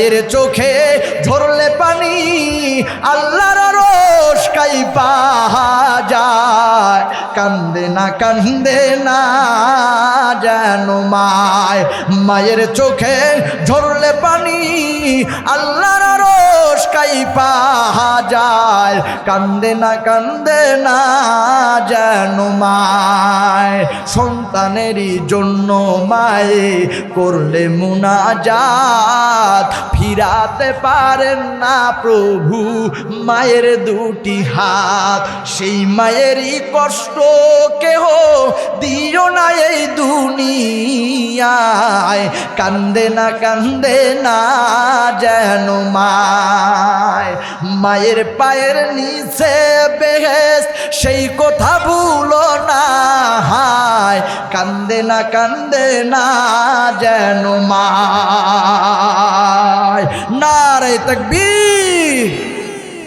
এর চোখে ঝরলে পানি আল্লাহর আরশ কাইপা যায়। কান্দে না যেন মায়ের চোখে ঝরলে পানি আল্লাহর আরশ কাইপা যায়। কান্দে না যেন মায়। সন্তানেরই জন্য মায়ে করলে মুনাজাত, ফিরাতে পারেন না প্রভু মায়ের দুটি হাত। সেই মায়েরই কষ্ট কেহ দিও না এই দুনিয়ায়। কান্দে না যেন মায়ের পায়ের নিচে বেহেশত, সেই কথা ভুলো না হায়। কান্দে না যেন নারে তাকবীর।